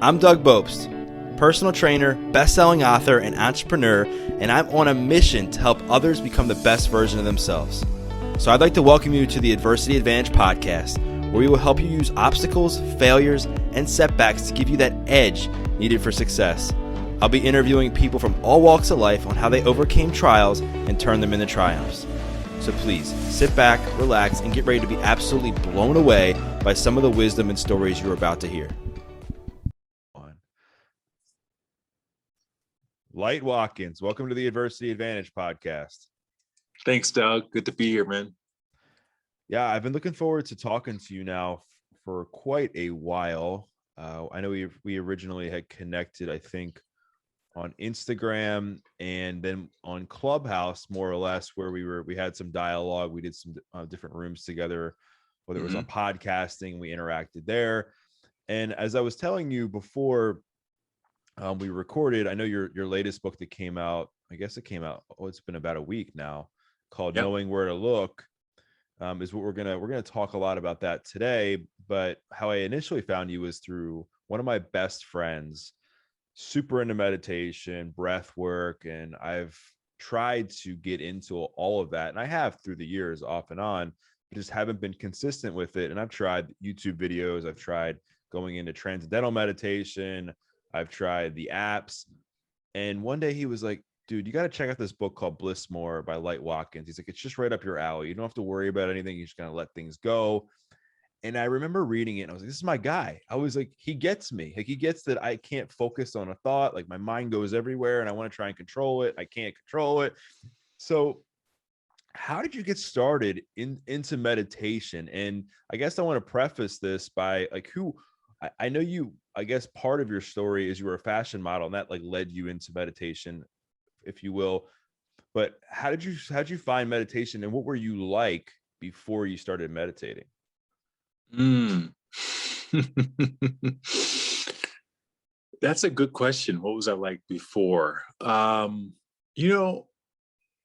I'm Doug Bopst, personal trainer, best-selling author, and entrepreneur, and I'm on a mission to help others become the best version of themselves. So I'd like to welcome you to the Adversity Advantage podcast, where we will help you use obstacles, failures, and setbacks to give you that edge needed for success. I'll be interviewing people from all walks of life on how they overcame trials and turned them into triumphs. So please, sit back, relax, and get ready to be absolutely blown away by some of the wisdom and stories you're about to hear. Light Watkins, welcome to the Adversity Advantage podcast. Thanks, Doug. Good to be here, man. Yeah, I've been looking forward to talking to you now for quite a while. I know we originally had connected, I think, on Instagram and then on Clubhouse, more or less, where we had some dialogue. We did some different rooms together, whether it was on podcasting, we interacted there. And as I was telling you before we recorded, I know your latest book that came out, I guess it came out, it's been about a week now, called Knowing Where to Look, is what we're gonna talk a lot about that today. But how I initially found you was through one of my best friends, super into meditation, breath work, and I've tried to get into all of that, and I have through the years off and on, but just haven't been consistent with it. And I've tried YouTube videos, I've tried going into transcendental meditation, I've tried the apps. And one day he was like, dude, you got to check out this book called Bliss More by Light Watkins. He's like, it's just right up your alley. You don't have to worry about anything. You just got to let things go. And I remember reading it and I was like, this is my guy. I was like, he gets me. Like, he gets that I can't focus on a thought. Like, my mind goes everywhere and I want to try and control it. I can't control it. So how did you get started into meditation? And I guess I want to preface this by like, I know you, I guess part of your story is you were a fashion model and that like led you into meditation, if you will. But how'd you find meditation and what were you like before you started meditating? That's a good question. What was I like before? There are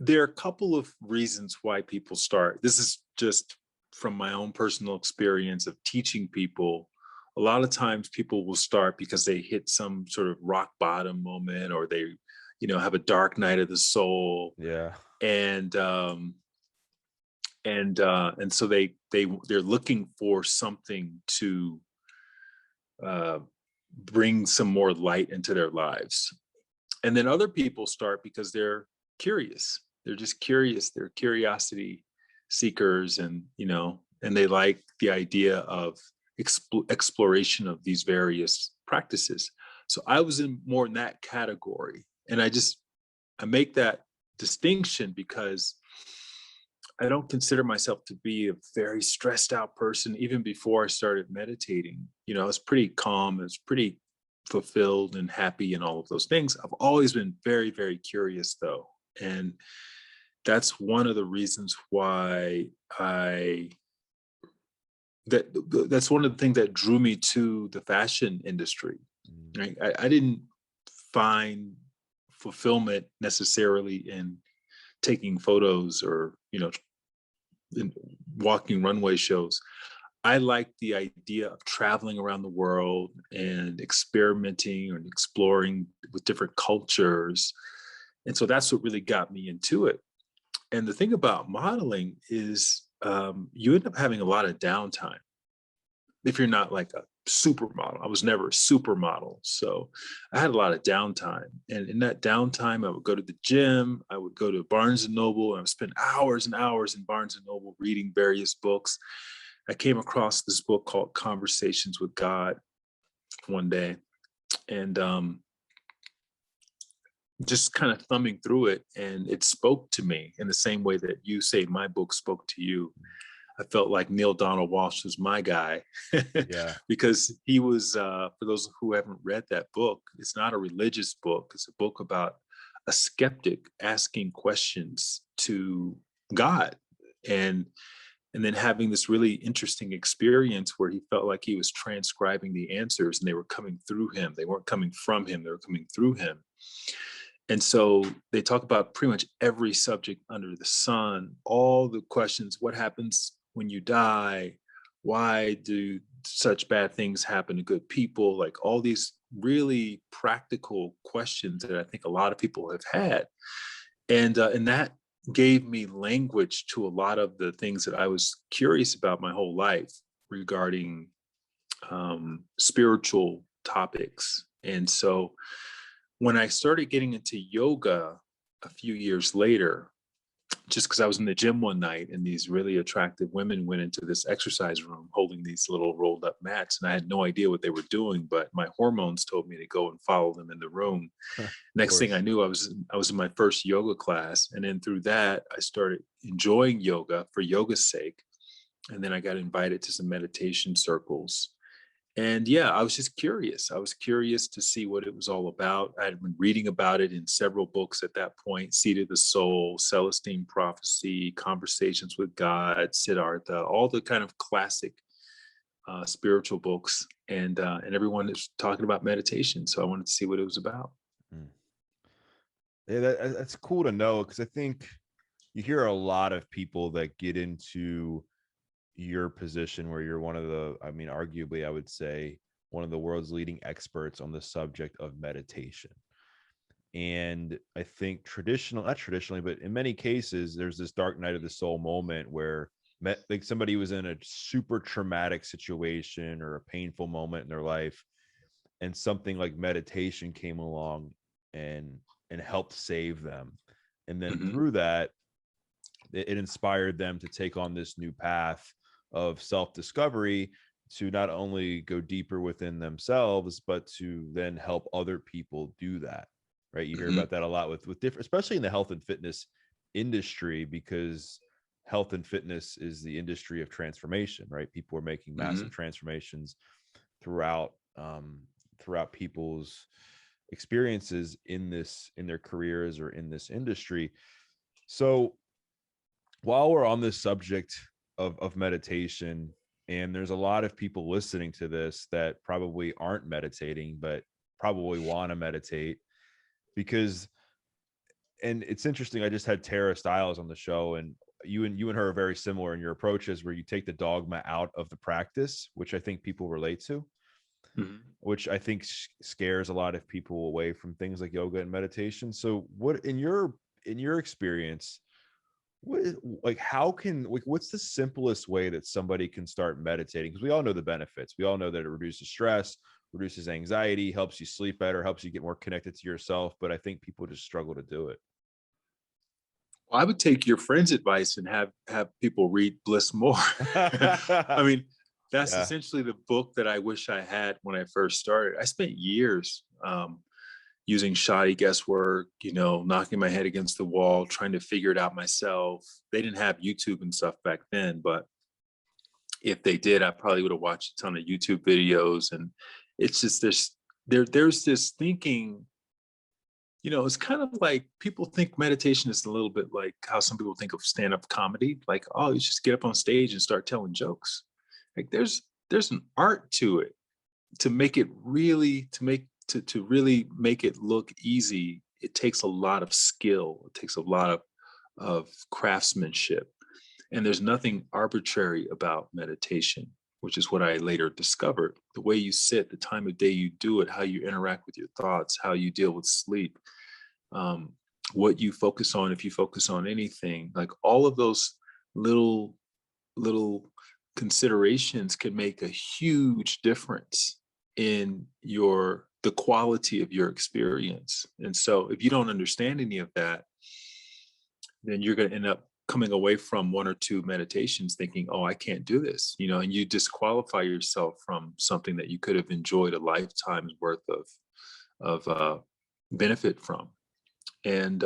a couple of reasons why people start. This is just from my own personal experience of teaching people. A lot of times people will start because they hit some sort of rock bottom moment, or they, have a dark night of the soul. Yeah. And so they're looking for something to bring some more light into their lives. And then other people start because they're curious. They're just curious. They're curiosity seekers, and they like the idea of exploration of these various practices. So I was more in that category. And I make that distinction because I don't consider myself to be a very stressed out person. Even before I started meditating, I was pretty calm. I was pretty fulfilled and happy and all of those things. I've always been very, very curious though. And that's one of the reasons why that's one of the things that drew me to the fashion industry. Right? I didn't find fulfillment necessarily in taking photos or in walking runway shows. I like the idea of traveling around the world and experimenting and exploring with different cultures. And so that's what really got me into it. And the thing about modeling is you end up having a lot of downtime if you're not like a supermodel. I was never a supermodel, so I had a lot of downtime. And in that downtime, I would go to the gym, I would go to Barnes and Noble, and I would spend hours and hours in Barnes and Noble reading various books. I came across this book called Conversations with God one day, and just kind of thumbing through it, and it spoke to me in the same way that you say my book spoke to you. I felt like Neil Donald Walsh was my guy. Yeah. Because he was, for those who haven't read that book, it's not a religious book. It's a book about a skeptic asking questions to God, and then having this really interesting experience where he felt like he was transcribing the answers and they were coming through him. They weren't coming from him, they were coming through him. And so they talk about pretty much every subject under the sun, all the questions: what happens when you die? Why do such bad things happen to good people? Like all these really practical questions that I think a lot of people have had. And that gave me language to a lot of the things that I was curious about my whole life regarding spiritual topics. And so when I started getting into yoga a few years later, just because I was in the gym one night and these really attractive women went into this exercise room holding these little rolled up mats, and I had no idea what they were doing, but my hormones told me to go and follow them in the room. Of Next thing I course. knew, I was in my first yoga class, and then through that I started enjoying yoga for yoga's sake, and then I got invited to some meditation circles. And yeah, I was just curious. I was curious to see what it was all about. I had been reading about it in several books at that point: Seed of the Soul, Celestine Prophecy, Conversations with God, Siddhartha, all the kind of classic spiritual books. And everyone is talking about meditation. So I wanted to see what it was about. Mm. Yeah, that's cool to know, because I think you hear a lot of people that get into your position where you're one of the, I mean, arguably, I would say one of the world's leading experts on the subject of meditation. And I think not traditionally, but in many cases, there's this dark night of the soul moment where like somebody was in a super traumatic situation or a painful moment in their life, and something like meditation came along and helped save them. And then Hmm. through that, it inspired them to take on this new path of self-discovery, to not only go deeper within themselves, but to then help other people do that. Right? You hear Hmm. about that a lot with different, especially in the health and fitness industry, because health and fitness is the industry of transformation, right? People are making massive Hmm. transformations throughout throughout people's experiences in their careers or in this industry. So while we're on this subject of meditation, and there's a lot of people listening to this that probably aren't meditating but probably want to meditate, because, and it's interesting, I just had Tara Stiles on the show, and you and her are very similar in your approaches, where you take the dogma out of the practice, which I think people relate to, Hmm. which I think scares a lot of people away from things like yoga and meditation. So what, in your experience, what is, like, how can, like, what's the simplest way that somebody can start meditating? Because we all know the benefits. We all know that it reduces stress, reduces anxiety, helps you sleep better, helps you get more connected to yourself, but I think people just struggle to do it. Well, I would take your friend's advice and have people read Bliss More. I mean, that's Yeah. essentially the book that I wish I had when I first started. I spent years using shoddy guesswork, knocking my head against the wall, trying to figure it out myself. They didn't have YouTube and stuff back then, but if they did, I probably would have watched a ton of YouTube videos. And it's just there's this thinking. It's kind of like people think meditation is a little bit like how some people think of stand-up comedy, like, oh, you just get up on stage and start telling jokes. Like there's an art to it, to make it really to really make it look easy. It takes a lot of skill. It takes a lot of craftsmanship. And there's nothing arbitrary about meditation, which is what I later discovered. The way you sit, the time of day you do it, how you interact with your thoughts, how you deal with sleep, um, what you focus on, if you focus on anything, like all of those little little considerations can make a huge difference in the quality of your experience. And so if you don't understand any of that, then you're going to end up coming away from one or two meditations thinking, oh, I can't do this, and you disqualify yourself from something that you could have enjoyed a lifetime's worth of benefit from. And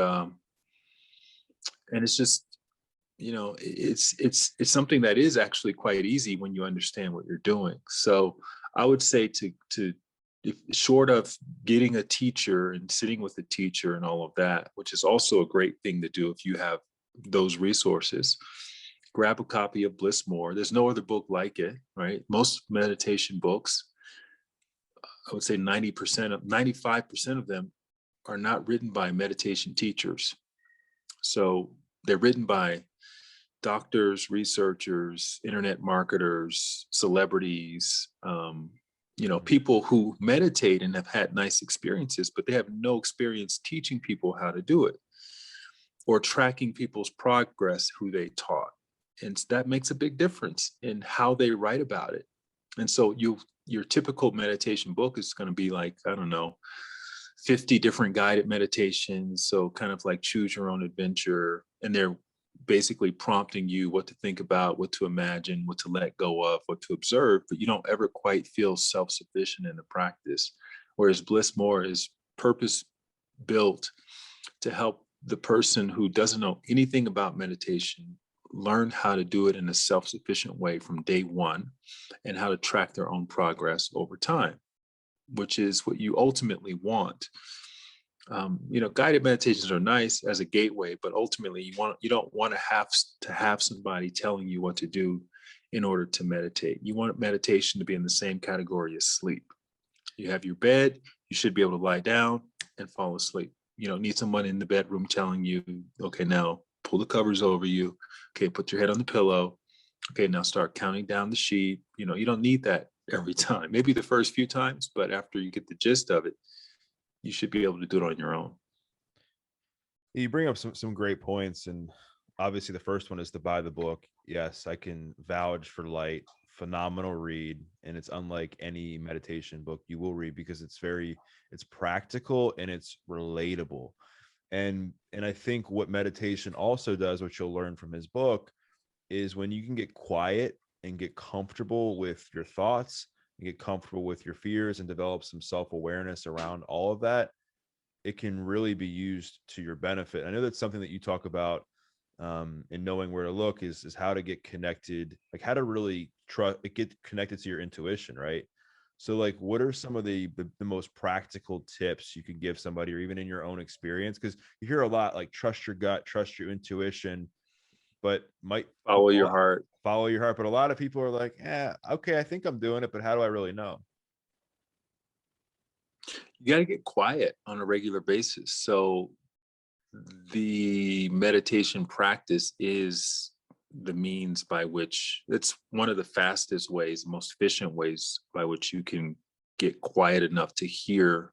it's just, it's something that is actually quite easy when you understand what you're doing. So I would say to if, short of getting a teacher and sitting with a teacher and all of that, which is also a great thing to do if you have those resources, grab a copy of Bliss More. There's no other book like it, right? Most meditation books, I would say 95% of them are not written by meditation teachers. So they're written by doctors, researchers, internet marketers, celebrities, people who meditate and have had nice experiences, but they have no experience teaching people how to do it or tracking people's progress who they taught. And that makes a big difference in how they write about it. And so your typical meditation book is going to be like, I don't know, 50 different guided meditations. So kind of like choose your own adventure. And they're basically prompting you what to think about, what to imagine, what to let go of, what to observe, but you don't ever quite feel self-sufficient in the practice. Whereas Bliss More is purpose built to help the person who doesn't know anything about meditation learn how to do it in a self-sufficient way from day one and how to track their own progress over time, which is what you ultimately want. Guided meditations are nice as a gateway, but ultimately you don't want to have somebody telling you what to do in order to meditate. You want meditation to be in the same category as sleep. You have your bed, you should be able to lie down and fall asleep. You don't need someone in the bedroom telling you, okay, now pull the covers over you. Okay, put your head on the pillow. Okay, now start counting down the sheet. You don't need that every time. Maybe the first few times, but after you get the gist of it, you should be able to do it on your own. You bring up some great points, and obviously the first one is to buy the book. Yes, I can vouch for Light. Phenomenal read, and it's unlike any meditation book you will read because it's practical and it's relatable. And I think what meditation also does, what you'll learn from his book, is when you can get quiet and get comfortable with your thoughts, and get comfortable with your fears and develop some self-awareness around all of that, it can really be used to your benefit. I know that's something that you talk about in knowing where to look is how to get connected, like how to really get connected to your intuition, right? So like, what are some of the most practical tips you could give somebody, or even in your own experience? Because you hear a lot like trust your gut, trust your intuition, but might follow your heart. Follow your heart. But a lot of people are like, okay, I think I'm doing it, but how do I really know? You got to get quiet on a regular basis. So the meditation practice is the means by which, it's one of the fastest ways, most efficient ways by which you can get quiet enough to hear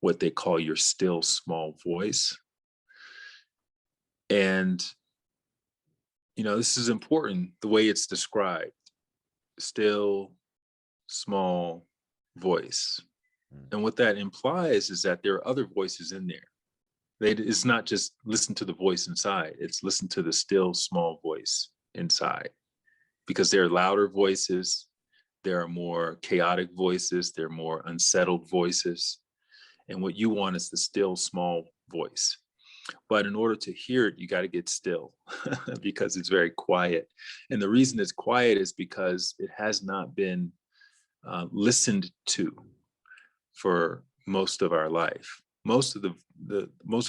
what they call your still small voice. And, this is important, the way it's described, still small voice. And what that implies is that there are other voices in there. It's not just listen to the voice inside, it's listen to the still small voice inside. Because there are louder voices, there are more chaotic voices, there are more unsettled voices. And what you want is the still small voice. But in order to hear it, you got to get still because it's very quiet. And the reason it's quiet is because it has not been listened to for most of our life. Most of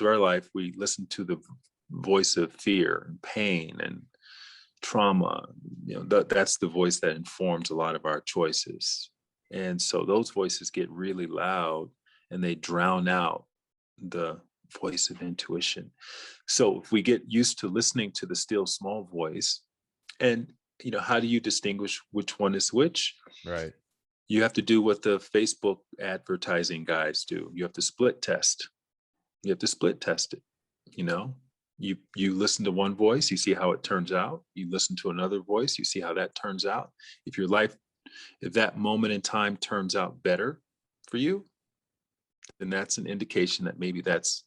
our life, we listen to the voice of fear and pain and trauma. That's the voice that informs a lot of our choices. And so those voices get really loud and they drown out the voice of intuition. So if we get used to listening to the still small voice, and how do you distinguish which one is which? Right. You have to do what the Facebook advertising guys do. You have to split test. You have to split test it. You listen to one voice, you see how it turns out. You listen to another voice, you see how that turns out. If that moment in time turns out better for you, then that's an indication that maybe that's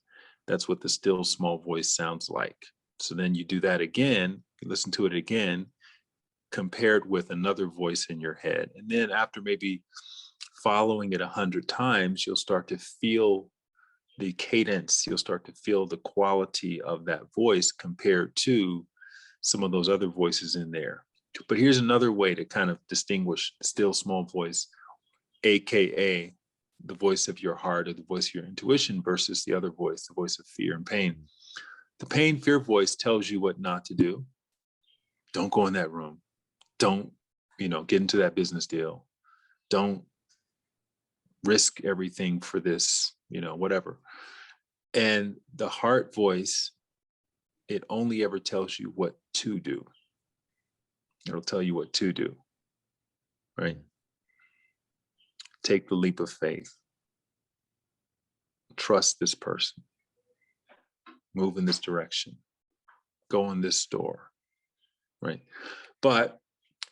what the still small voice sounds like. So then you do that again, you listen to it again, compared with another voice in your head. And then after maybe following it 100 times, you'll start to feel the cadence, you'll start to feel the quality of that voice compared to some of those other voices in there. But here's another way to kind of distinguish still small voice, AKA the voice of your heart or the voice of your intuition versus the other voice, the voice of fear and pain. The pain, fear voice tells you what not to do. Don't go in that room. Don't, get into that business deal. Don't risk everything for this, whatever. And the heart voice it only ever tells you what to do. It'll tell you what to do, right? Take the leap of faith. Trust this person. Move in this direction. Go in this store, right? But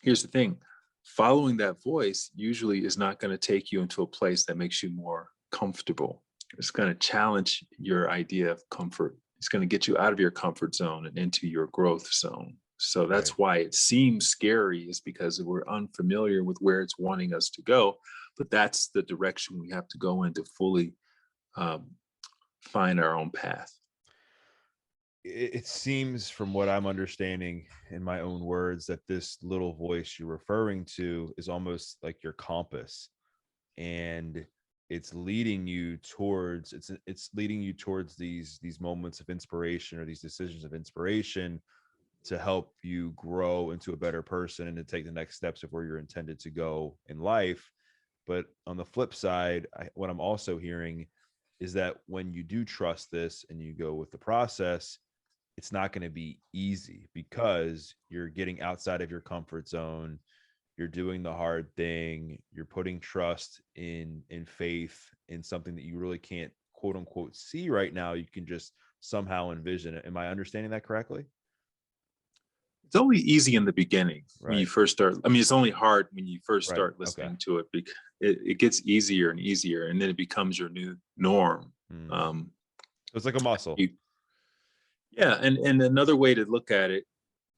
here's the thing. Following that voice usually is not going to take you into a place that makes you more comfortable. It's going to challenge your idea of comfort. It's going to get you out of your comfort zone and into your growth zone. So that's Right. why it seems scary, is because we're unfamiliar with where it's wanting us to go. But that's the direction we have to go in to fully find our own path. It seems, from what I'm understanding in my own words, that this little voice you're referring to is almost like your compass, and it's leading you towards these moments of inspiration, or these decisions of inspiration, to help you grow into a better person and to take the next steps of where you're intended to go in life. But on the flip side, what I'm also hearing is that when you do trust this and you go with the process, it's not going to be easy, because you're getting outside of your comfort zone. You're doing the hard thing. You're putting trust in faith in something that you really can't, quote unquote, see right now. You can just somehow envision it. Am I understanding that correctly? It's only easy in the beginning when you Right. first start. I mean, it's only hard when you first Right. start Okay. listening to it, because it gets easier and easier, and then it becomes your new norm. So it's like a muscle. You, yeah, and another way to look at it,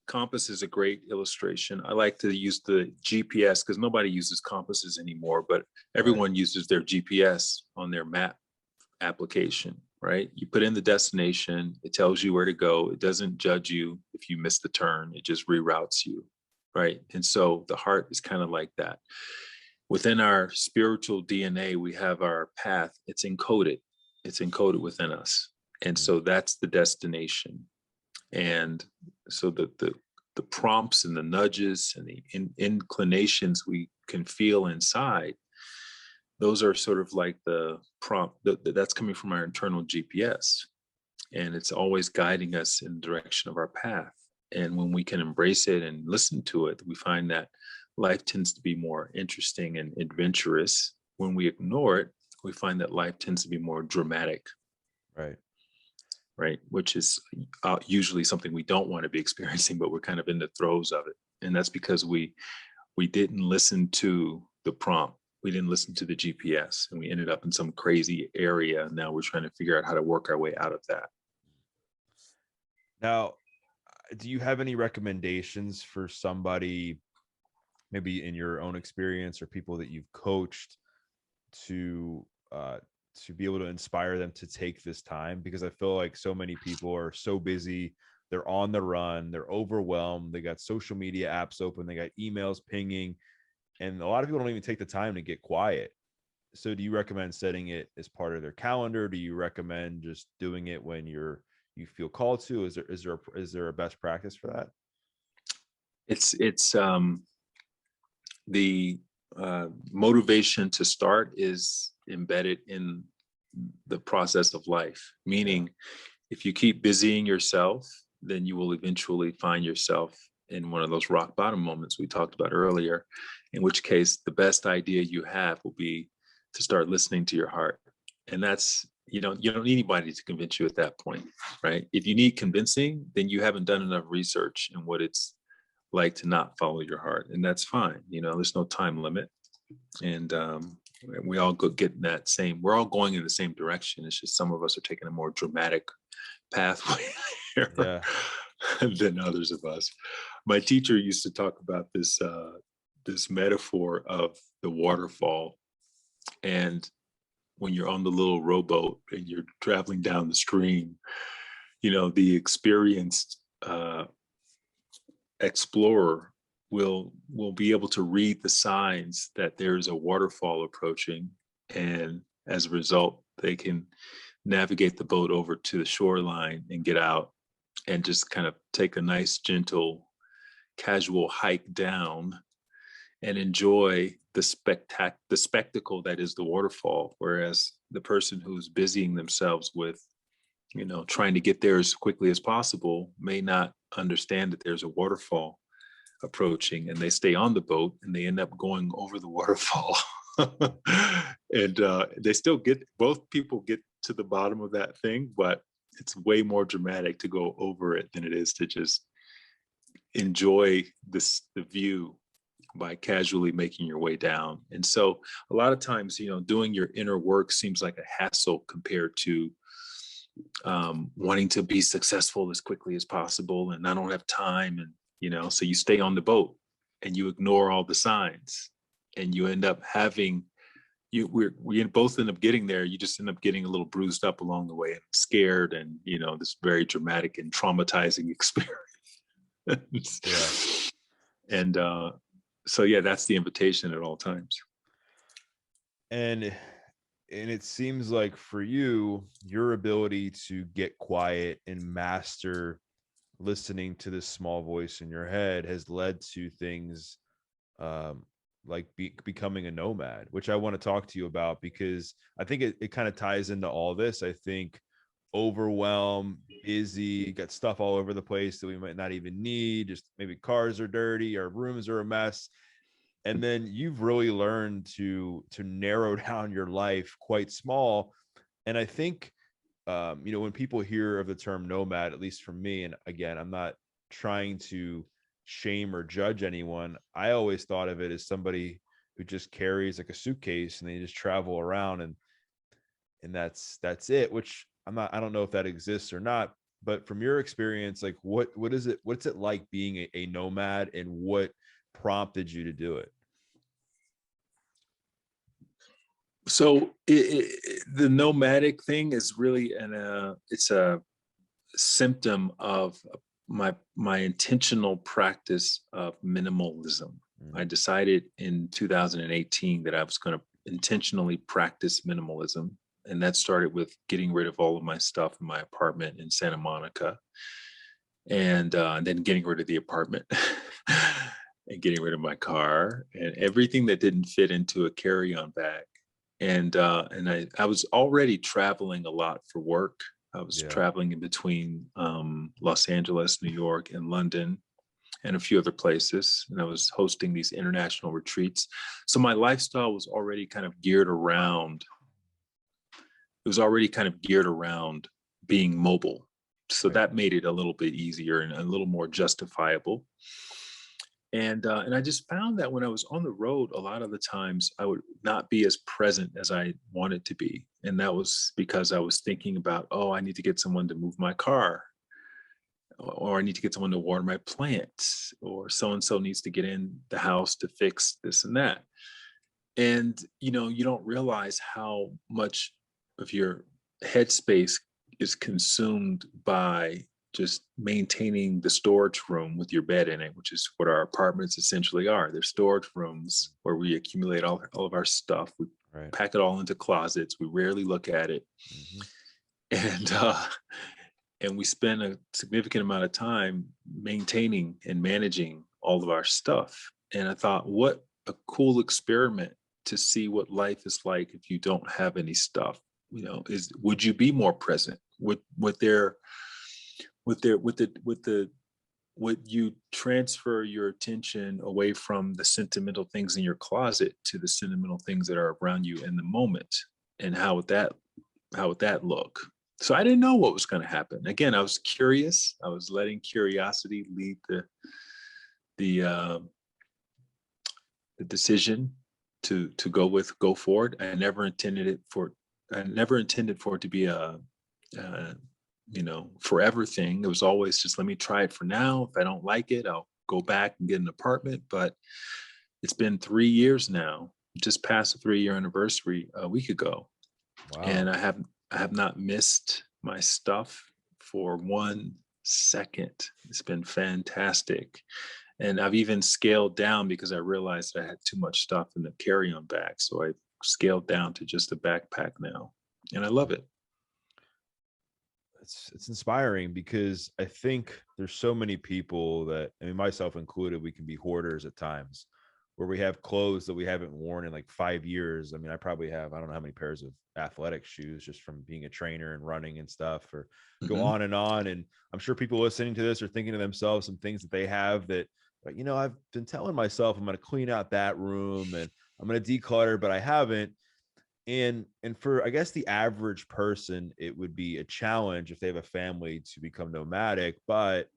compass is a great illustration. I like to use the GPS because nobody uses compasses anymore, but Right. everyone uses their GPS on their map application, right? You put in the destination, it tells you where to go. It doesn't judge you if you miss the turn, it just reroutes you, right? And so the heart is kind of like that. Within our spiritual DNA, we have our path. It's encoded within us. And Mm. so that's the destination. And so the prompts and the nudges and the inclinations we can feel inside, those are sort of like the prompt that's coming from our internal GPS, and it's always guiding us in the direction of our path. And when we can embrace it and listen to it, we find that life tends to be more interesting and adventurous. When we ignore it, we find that life tends to be more dramatic, Right. right? Which is usually something we don't want to be experiencing, but we're kind of in the throes of it. And that's because we didn't listen to the prompt. We didn't listen to the GPS, and we ended up in some crazy area. Now we're trying to figure out how to work our way out of that. Now, do you have any recommendations for somebody, maybe in your own experience or people that you've coached, to uh, to be able to inspire them to take this time? Because I feel like so many people are so busy, they're on the run, they're overwhelmed, they got social media apps open, they got emails pinging, and a lot of people don't even take the time to get quiet. So do you recommend setting it as part of their calendar? Do you recommend just doing it when you feel called to? Is there a best practice for that? It's the motivation to start is embedded in the process of life. Yeah. Meaning, if you keep busying yourself, then you will eventually find yourself in one of those rock bottom moments we talked about earlier, in which case the best idea you have will be to start listening to your heart. And that's, you don't need anybody to convince you at that point, right? If you need convincing, then you haven't done enough research in what it's like to not follow your heart, and that's fine. There's no time limit, and we all get in that same. We're all going in the same direction. It's just some of us are taking a more dramatic pathway Yeah. than others of us. My teacher used to talk about this metaphor of the waterfall, and when you're on the little rowboat and you're traveling down the stream, the experienced explorer will be able to read the signs that there's a waterfall approaching, and as a result they can navigate the boat over to the shoreline and get out and just kind of take a nice gentle casual hike down and enjoy the spectacle that is the waterfall. Whereas the person who's busying themselves with trying to get there as quickly as possible may not understand that there's a waterfall approaching, and they stay on the boat and they end up going over the waterfall. And they still both people get to the bottom of that thing, but it's way more dramatic to go over it than it is to just enjoy the view by casually making your way down. And so a lot of times, doing your inner work seems like a hassle compared to wanting to be successful as quickly as possible. And I don't have time. And, so you stay on the boat and you ignore all the signs, and you end up having, we both end up getting there. You just end up getting a little bruised up along the way and scared, and, this very dramatic and traumatizing experience. Yeah. And so, yeah, that's the invitation at all times. And it seems like for you, your ability to get quiet and master listening to this small voice in your head has led to things like becoming a nomad, which I want to talk to you about, because I think it kind of ties into all this. I think overwhelm, busy, got stuff all over the place that we might not even need. Just maybe cars are dirty, our rooms are a mess. And then you've really learned to narrow down your life quite small. And I think, when people hear of the term nomad, at least for me, and again, I'm not trying to shame or judge anyone, I always thought of it as somebody who just carries like a suitcase and they just travel around, and that's it, which I don't know if that exists or not. But from your experience, like what's it like being a nomad, and what prompted you to do it? So the nomadic thing is really it's a symptom of my intentional practice of minimalism. I decided in 2018 that I was going to intentionally practice minimalism, and that started with getting rid of all of my stuff in my apartment in Santa Monica, and then getting rid of the apartment. And getting rid of my car and everything that didn't fit into a carry-on bag. And I was already traveling a lot for work. I was traveling in between Los Angeles, New York, and London, and a few other places. And I was hosting these international retreats. So my lifestyle was already kind of geared around. It was already kind of geared around being mobile. So that made it a little bit easier and a little more justifiable. And I just found that when I was on the road, a lot of the times I would not be as present as I wanted to be. And that was because I was thinking about, oh, I need to get someone to move my car, or I need to get someone to water my plants, or so-and-so needs to get in the house to fix this and that. And, you don't realize how much of your headspace is consumed by just maintaining the storage room with your bed in it, which is what our apartments essentially are. They're storage rooms where we accumulate all of our stuff. We pack it all into closets. We rarely look at it. And we spend a significant amount of time maintaining and managing all of our stuff. And I thought, what a cool experiment to see what life is like if you don't have any stuff. Would you be more present? Would you transfer your attention away from the sentimental things in your closet to the sentimental things that are around you in the moment? And how would that look? So I didn't know what was going to happen. Again, I was curious. I was letting curiosity lead the decision to go forward. I never intended for it to be a forever thing. It was always just, let me try it for now. If I don't like it, I'll go back and get an apartment. But it's been 3 years now, just past the 3-year anniversary a week ago. Wow. And I have not missed my stuff for 1 second. It's been fantastic. And I've even scaled down because I realized I had too much stuff in the carry-on bag. So I scaled down to just a backpack now, and I love it. It's inspiring, because I think there's so many people that, I mean, myself included, we can be hoarders at times, where we have clothes that we haven't worn in like 5 years. I mean, I probably have, I don't know how many pairs of athletic shoes just from being a trainer and running and stuff, or go Mm-hmm. on and on. And I'm sure people listening to this are thinking to themselves some things that they have that, like, I've been telling myself I'm going to clean out that room and I'm going to declutter, but I haven't. And for, I guess, the average person, it would be a challenge if they have a family to become nomadic. But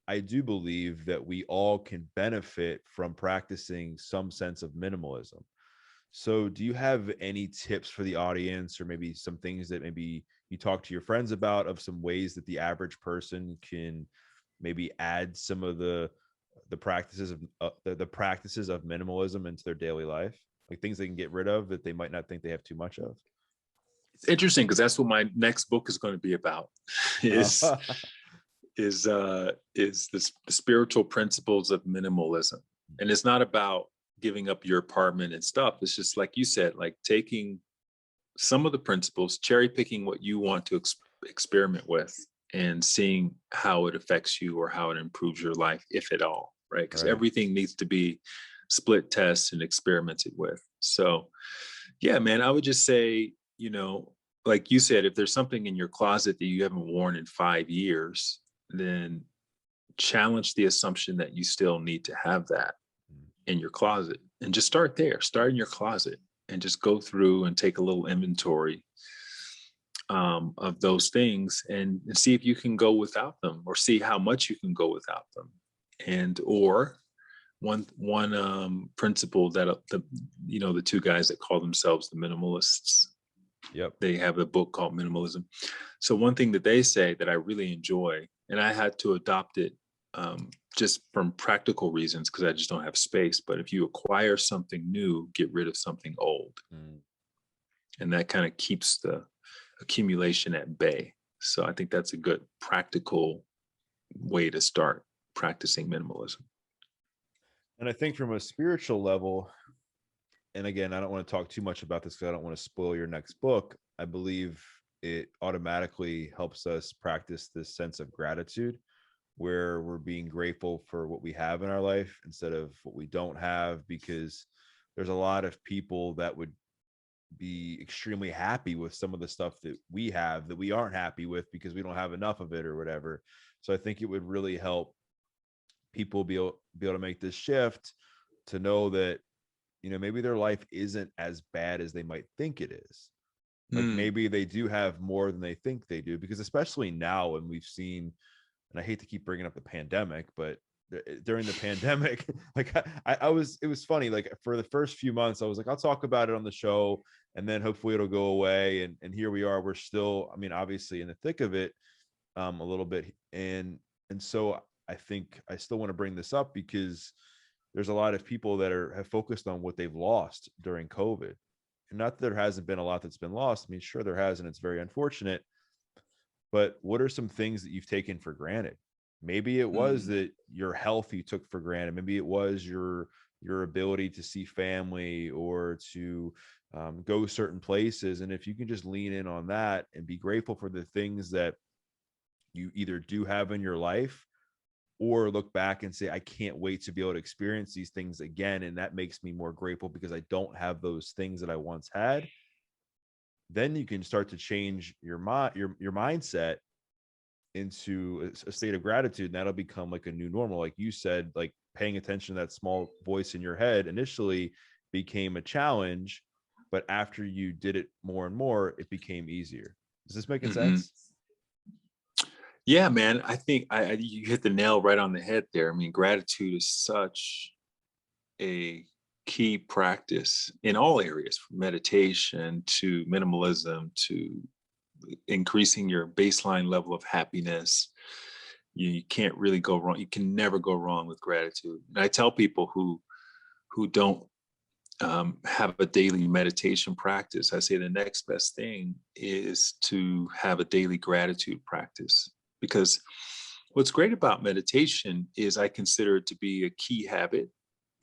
I do believe that we all can benefit from practicing some sense of minimalism. So do you have any tips for the audience, or maybe some things that maybe you talk to your friends about, of some ways that the average person can maybe add some of the practices of the practices of minimalism into their daily life, like things they can get rid of that they might not think they have too much of? It's interesting because that's what my next book is going to be about. is the spiritual principles of minimalism. And it's not about giving up your apartment and stuff. It's just like you said, like taking some of the principles, cherry picking what you want to experiment with, and seeing how it affects you or how it improves your life, if at all, right? Because Right. everything needs to be split tests and experimented with. So yeah, man, I would just say, like you said, if there's something in your closet that you haven't worn in 5 years, then challenge the assumption that you still need to have that in your closet, and just start there. Start in your closet and just go through and take a little inventory of those things, and see if you can go without them, or see how much you can go without them. And or one principle that the two guys that call themselves the minimalists, Yep. they have a book called Minimalism. So one thing that they say that I really enjoy, and I had to adopt it just from practical reasons because I just don't have space. But if you acquire something new, get rid of something old. And that kind of keeps the accumulation at bay. So I think that's a good practical way to start practicing minimalism. And I think from a spiritual level, and again, I don't want to talk too much about this because I don't want to spoil your next book. I believe it automatically helps us practice this sense of gratitude, where we're being grateful for what we have in our life instead of what we don't have, because there's a lot of people that would be extremely happy with some of the stuff that we have that we aren't happy with because we don't have enough of it or whatever. So I think it would really help people be able to make this shift to know that, maybe their life isn't as bad as they might think it is. Like maybe they do have more than they think they do, because especially now when we've seen, and I hate to keep bringing up the pandemic, but during the pandemic, like it was funny. Like for the first few months, I was like, I'll talk about it on the show, and then hopefully it'll go away. And here we are. We're still, I mean, obviously in the thick of it, a little bit. And so I think I still want to bring this up because there's a lot of people that have focused on what they've lost during COVID. And not that there hasn't been a lot that's been lost. I mean, sure there has, and it's very unfortunate. But what are some things that you've taken for granted? Maybe it was that your health you took for granted. Maybe it was your ability to see family or to go certain places. And if you can just lean in on that and be grateful for the things that you either do have in your life, or look back and say, I can't wait to be able to experience these things again, and that makes me more grateful because I don't have those things that I once had, then you can start to change your mindset into a state of gratitude, and that'll become like a new normal. Like you said, like paying attention to that small voice in your head initially became a challenge, but after you did it more and more, it became easier. Is this making sense? Yeah, man, I think you hit the nail right on the head there. I mean, gratitude is such a key practice in all areas, from meditation to minimalism to increasing your baseline level of happiness. You can't really go wrong. You can never go wrong with gratitude. And I tell people who don't have a daily meditation practice, I say the next best thing is to have a daily gratitude practice. Because what's great about meditation is I consider it to be a key habit,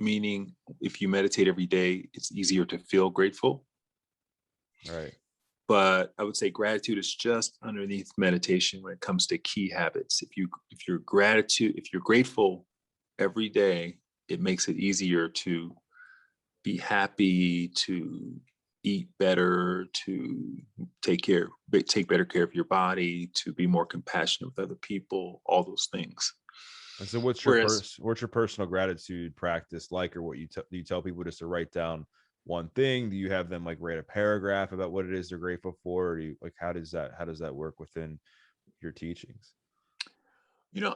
meaning if you meditate every day, it's easier to feel grateful. Right. But I would say gratitude is just underneath meditation when it comes to key habits. If you're grateful every day, it makes it easier to be happy, to eat better, to take better care of your body, to be more compassionate with other people, all those things. And so what's your Whereas, what's your personal gratitude practice like, or what do you tell people just to write down one thing? Do you have them like write a paragraph about what it is they're grateful for? Or do you, like, how does that work within your teachings?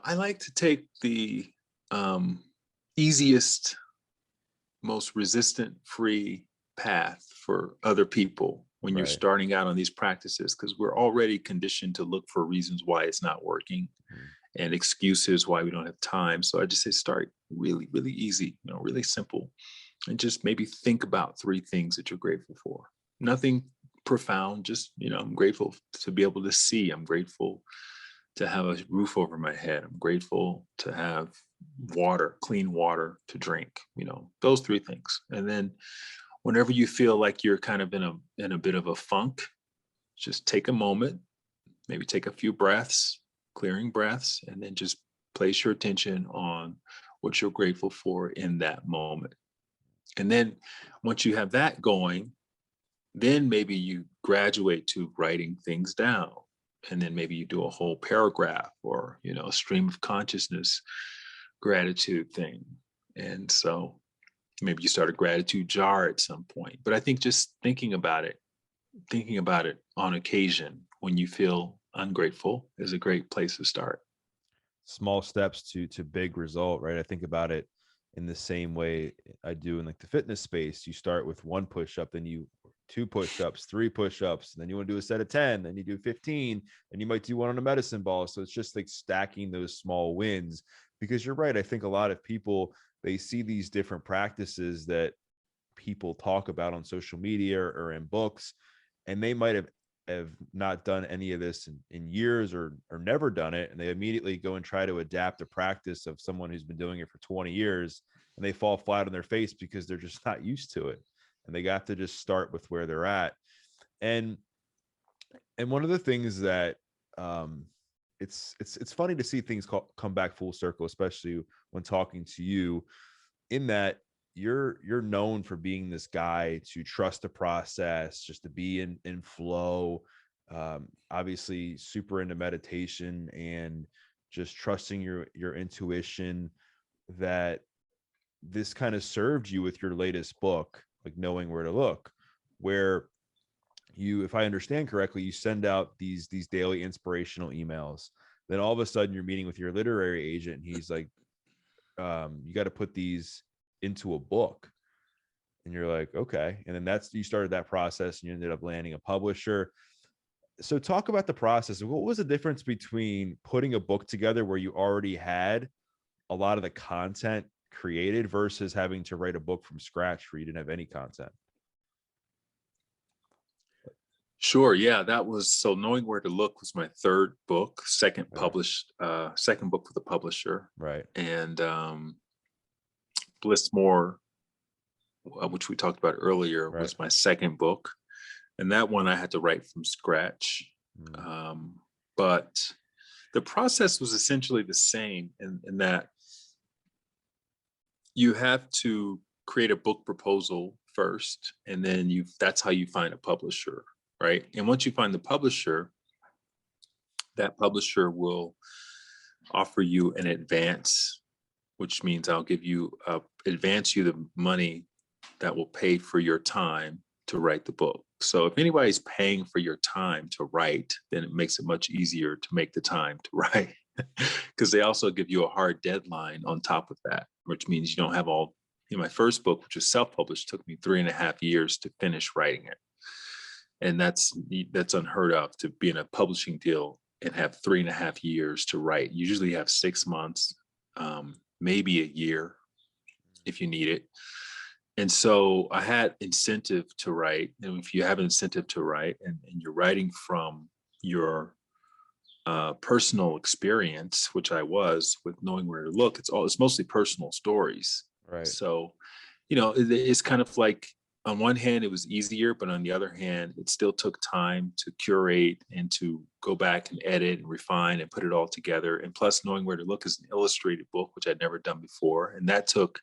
I like to take the um, easiest, most resistant free path for other people when you're Right. starting out on these practices, because we're already conditioned to look for reasons why it's not working Mm. and excuses why we don't have time. So I just say start really, really easy, really simple, and just maybe think about three things that you're grateful for. Nothing profound, just, I'm grateful to be able to see. I'm grateful to have a roof over my head. I'm grateful to have water, clean water to drink, those three things. And then whenever you feel like you're kind of in a bit of a funk, just take a moment, maybe take a few breaths, clearing breaths, and then just place your attention on what you're grateful for in that moment. And then once you have that going, then maybe you graduate to writing things down. And then maybe you do a whole paragraph or, a stream of consciousness gratitude thing. And so maybe you start a gratitude jar at some point. But I think just thinking about it on occasion when you feel ungrateful is a great place to start. Small steps to big result, right? I think about it in the same way I do in like the fitness space. You start with one push-up, then you two push-ups, three push-ups, and then you want to do a set of 10, then you do 15, and you might do one on a medicine ball. So it's just like stacking those small wins, because you're right. I think a lot of people, they see these different practices that people talk about on social media or in books, and they might have not done any of this in years or never done it, and they immediately go and try to adapt a practice of someone who's been doing it for 20 years, and they fall flat on their face because they're just not used to it, and they got to just start with where they're at. And one of the things that it's funny to see things come back full circle, especially when talking to you, in that you're known for being this guy to trust the process, just to be in flow. Obviously super into meditation and just trusting your intuition, that this kind of served you with your latest book, like Knowing Where to Look, where you, if I understand correctly, you send out these daily inspirational emails. Then all of a sudden you're meeting with your literary agent, and he's like, you got to put these into a book. And you're like, okay. And then you started that process and you ended up landing a publisher. So talk about the process. What was the difference between putting a book together where you already had a lot of the content created versus having to write a book from scratch where you didn't have any content? Sure. Yeah, that was so Knowing Where to Look was my third book, second Right. second book with a publisher. Right. And Bliss More, which we talked about earlier, Right. was my second book. And that one I had to write from scratch. Mm. But the process was essentially the same in that you have to create a book proposal first, and then that's how you find a publisher, right? And once you find the publisher, that publisher will offer you an advance, which means I'll advance you the money that will pay for your time to write the book. So if anybody's paying for your time to write, then it makes it much easier to make the time to write, because they also give you a hard deadline on top of that, which means you don't have all. My first book, which was self-published, took me 3.5 years to finish writing it. And that's unheard of, to be in a publishing deal and have 3.5 years to write. You usually have 6 months, maybe a year if you need it. And so I had incentive to write. And if you have an incentive to write, and you're writing from your personal experience, which I was with Knowing Where to Look, it's mostly personal stories. Right. So, it's kind of like, on one hand, it was easier, but on the other hand, it still took time to curate and to go back and edit and refine and put it all together. And plus, Knowing Where to Look is an illustrated book, which I'd never done before. And that took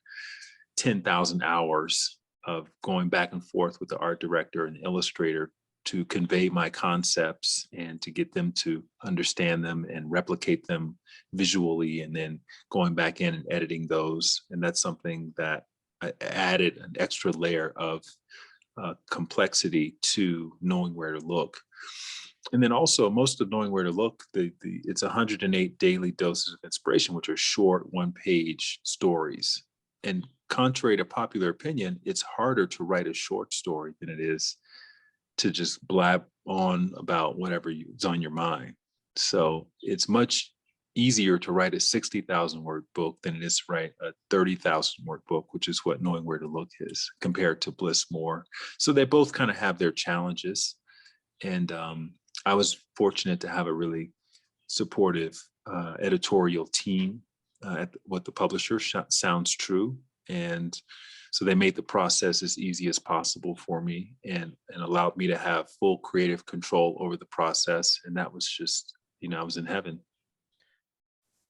10,000 hours of going back and forth with the art director and illustrator to convey my concepts and to get them to understand them and replicate them visually, and then going back in and editing those. And that's something that I added an extra layer of complexity to knowing where to look. And then also, most of knowing where to look, it's 108 daily doses of inspiration, which are short one-page stories. And contrary to popular opinion, it's harder to write a short story than it is to just blab on about whatever is on your mind. So it's much easier to write a 60,000 word book than it is to write a 30,000 word book, which is what Knowing Where to Look is, compared to Bliss More. So they both kind of have their challenges. And I was fortunate to have a really supportive editorial team at what the publisher Sounds True. And so they made the process as easy as possible for me, and allowed me to have full creative control over the process. And that was just, I was in heaven.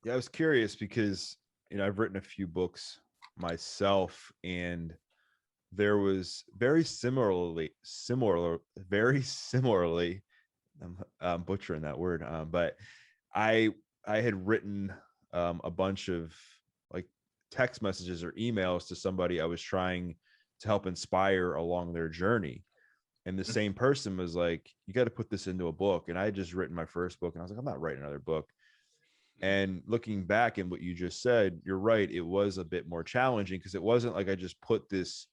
Yeah, I was curious because, I've written a few books myself, and there was very similarly, I'm butchering that word, but I had written a bunch of like text messages or emails to somebody I was trying to help inspire along their journey. And the same person was like, you got to put this into a book. And I had just written my first book, and I was like, I'm not writing another book. And looking back and what you just said, you're right. It was a bit more challenging because it wasn't like I just put these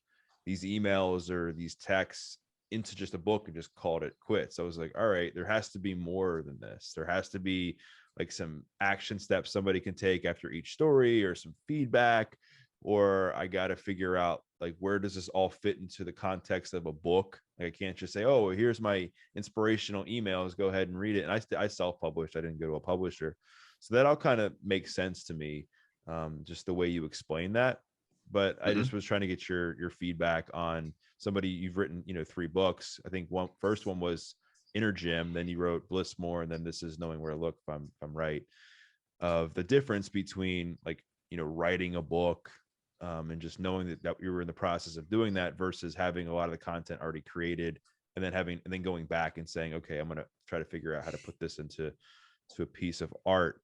emails or these texts into just a book and just called it quits. I was like, all right, there has to be more than this. There has to be like some action steps somebody can take after each story, or some feedback, or I got to figure out like, where does this all fit into the context of a book? Like, I can't just say, oh, here's my inspirational emails, go ahead and read it. And I self-published. I didn't go to a publisher. So that all kind of makes sense to me, just the way you explain that. But I just was trying to get your feedback on somebody. You've written, 3 books. I think first one was Inner Gym, then you wrote Bliss More, and then this is Knowing Where to Look, if I'm right. Of the difference between like, writing a book, and just knowing that you were in the process of doing that versus having a lot of the content already created, and then going back and saying, okay, I'm going to try to figure out how to put this into a piece of art.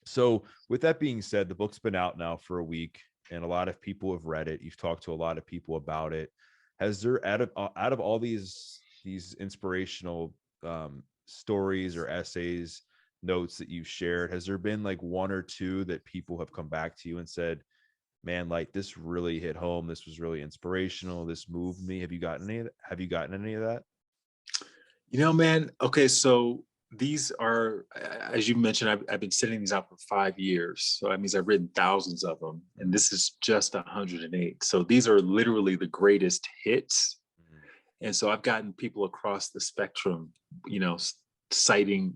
So with that being said, the book's been out now for a week, and a lot of people have read it. You've talked to a lot of people about it. Has there, out of all these inspirational stories or essays, notes that you've shared, has there been like one or two that people have come back to you and said, man, like this really hit home, this was really inspirational, this moved me? Have you gotten any of that? Man, okay, so these are, as you mentioned, I've been sending these out for 5 years. So that means I've written thousands of them, and this is just 108. So these are literally the greatest hits. And so I've gotten people across the spectrum, citing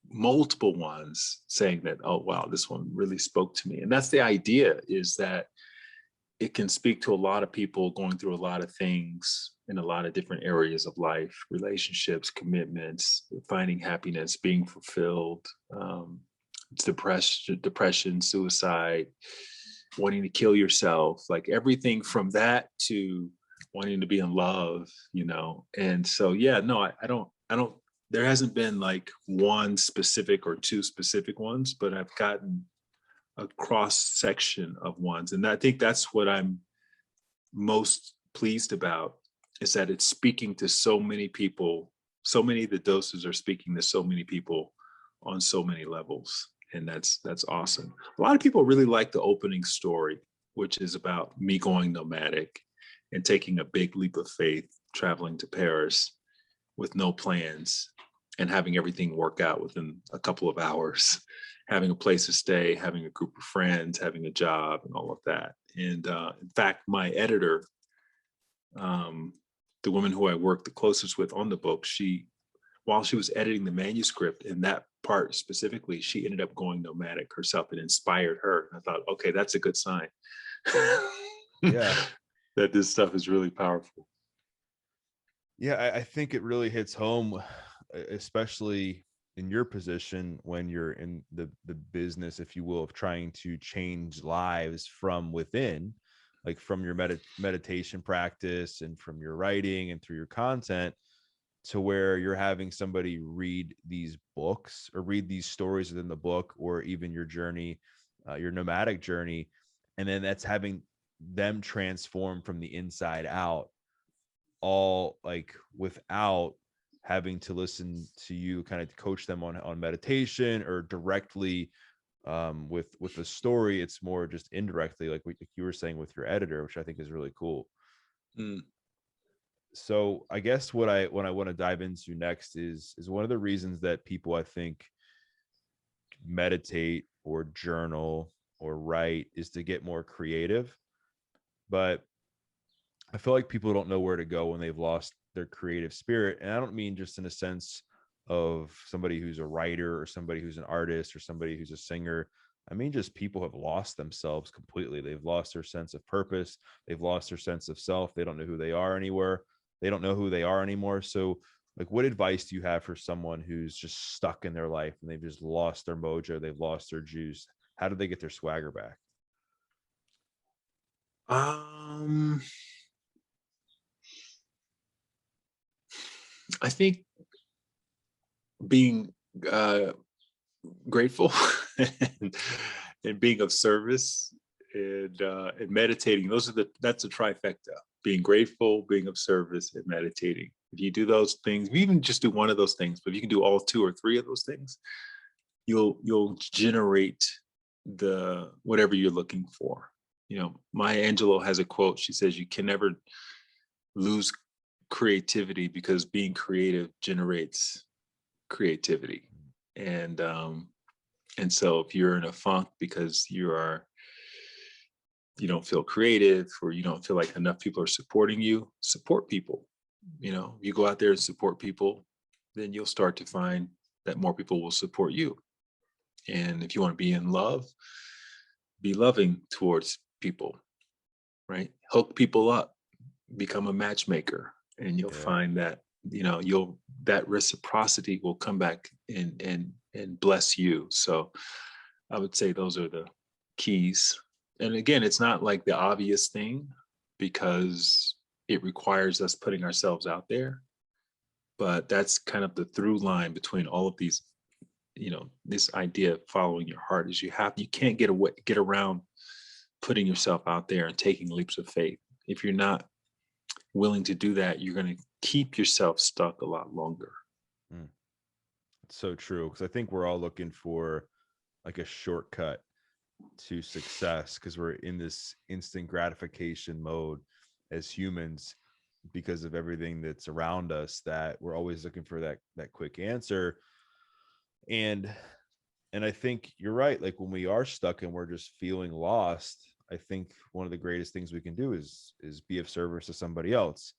multiple ones, saying that, oh, wow, this one really spoke to me. And that's the idea, is that it can speak to a lot of people going through a lot of things in a lot of different areas of life: relationships, commitments, finding happiness, being fulfilled, depression, suicide, wanting to kill yourself, like everything from that to wanting to be in love, And so, yeah, no, I don't, there hasn't been like one specific or two specific ones, but I've gotten a cross section of ones. And I think that's what I'm most pleased about, is that it's speaking to so many people. So many of the doses are speaking to so many people on so many levels. And that's awesome. A lot of people really like the opening story, which is about me going nomadic and taking a big leap of faith, traveling to Paris with no plans and having everything work out within a couple of hours, having a place to stay, having a group of friends, having a job, and all of that. And in fact, my editor, the woman who I worked the closest with on the book, while she was editing the manuscript, in that part specifically, she ended up going nomadic herself. It inspired her. And I thought, okay, that's a good sign. Yeah. That this stuff is really powerful. Yeah, I think it really hits home, especially in your position when you're in the business, if you will, of trying to change lives from within. like from your meditation practice and from your writing and through your content, to where you're having somebody read these books or read these stories within the book, or even your journey, your nomadic journey. And then that's having them transform from the inside out, all like without having to listen to you kind of coach them on meditation or directly with the story. It's more just indirectly, like what you were saying with your editor, which I think is really cool. Mm. So I guess what I want to dive into next is one of the reasons that people, I think, meditate or journal or write is to get more creative. But I feel like people don't know where to go when they've lost their creative spirit. And I don't mean just in a sense of somebody who's a writer or somebody who's an artist or somebody who's a singer. I mean, just people have lost themselves completely. They've lost their sense of purpose. They've lost their sense of self. They don't know who they are anywhere. They don't know who they are anymore. So, like, what advice do you have for someone who's just stuck in their life and they've just lost their mojo? They've lost their juice. How do they get their swagger back? I think being grateful and, and being of service and meditating. That's a trifecta. Being grateful, being of service, and meditating. If you do those things, if you even just do one of those things, but if you can do all two or three of those things, you'll generate the whatever you're looking for. You know, Maya Angelou has a quote. She says, "You can never lose creativity because being creative generates creativity." And so if you're in a funk because you don't feel creative, or you don't feel like enough people are supporting you, support people. You know, you go out there and support people, then you'll start to find that more people will support you. And if you want to be in love, be loving towards people, right? Hook people up, become a matchmaker, and you'll Yeah. find that that reciprocity will come back and bless you. So I would say those are the keys. And again, it's not like the obvious thing, because it requires us putting ourselves out there. But that's kind of the through line between all of these, this idea of following your heart is you can't get around putting yourself out there and taking leaps of faith. If you're not willing to do that, you're going to keep yourself stuck a lot longer. Mm. It's so true, because I think we're all looking for like a shortcut to success, because we're in this instant gratification mode as humans because of everything that's around us, that we're always looking for that quick answer. And I think you're right. Like, when we are stuck and we're just feeling lost, I think one of the greatest things we can do is be of service to somebody else,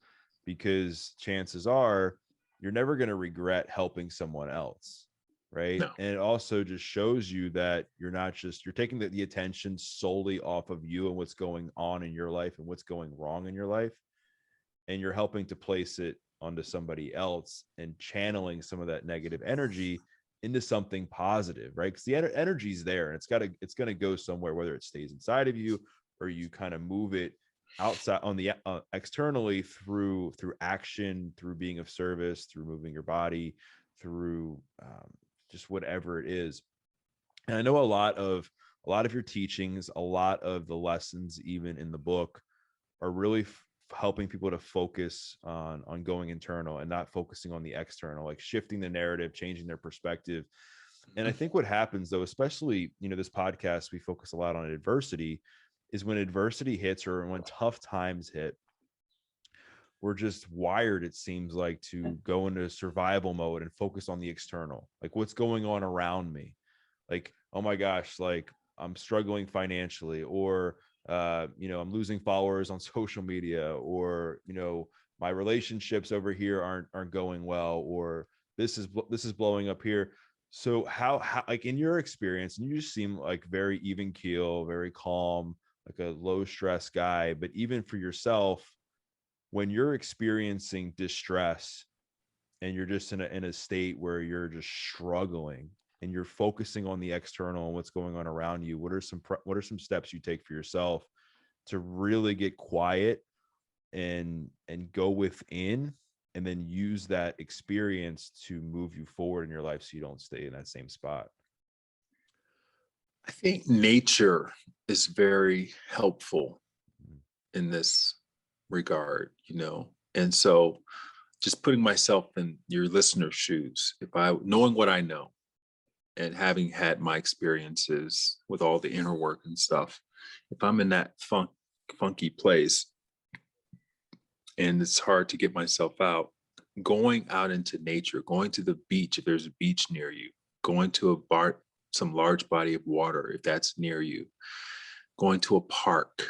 because chances are you're never going to regret helping someone else, right? No. And it also just shows you that you're taking the attention solely off of you and what's going on in your life and what's going wrong in your life, and you're helping to place it onto somebody else and channeling some of that negative energy into something positive, right? Because the energy is there, and it's going to go somewhere, whether it stays inside of you or you kind of move it outside on the externally through action, through being of service, through moving your body, through just whatever it is. And I know a lot of your teachings, a lot of the lessons, even in the book, are really helping people to focus on going internal and not focusing on the external, like shifting the narrative, changing their perspective. And I think what happens, though, especially, this podcast, we focus a lot on adversity, is when adversity hits or when tough times hit, we're just wired, it seems like, to go into survival mode and focus on the external, like what's going on around me. Like, oh my gosh, like I'm struggling financially, or I'm losing followers on social media, or my relationships over here aren't going well, or this is blowing up here. So how like, in your experience, and you just seem like very even keel, very calm, like a low stress guy, but even for yourself, when you're experiencing distress and you're just in a state where you're just struggling and you're focusing on the external and what's going on around you, what are some steps you take for yourself to really get quiet and go within, and then use that experience to move you forward in your life so you don't stay in that same spot? I think nature is very helpful in this regard, and so just putting myself in your listener's shoes, if I knowing what I know and having had my experiences with all the inner work and stuff, if I'm in that funky place and it's hard to get myself out, going out into nature, going to the beach if there's a beach near you, going to some large body of water if that's near you, going to a park,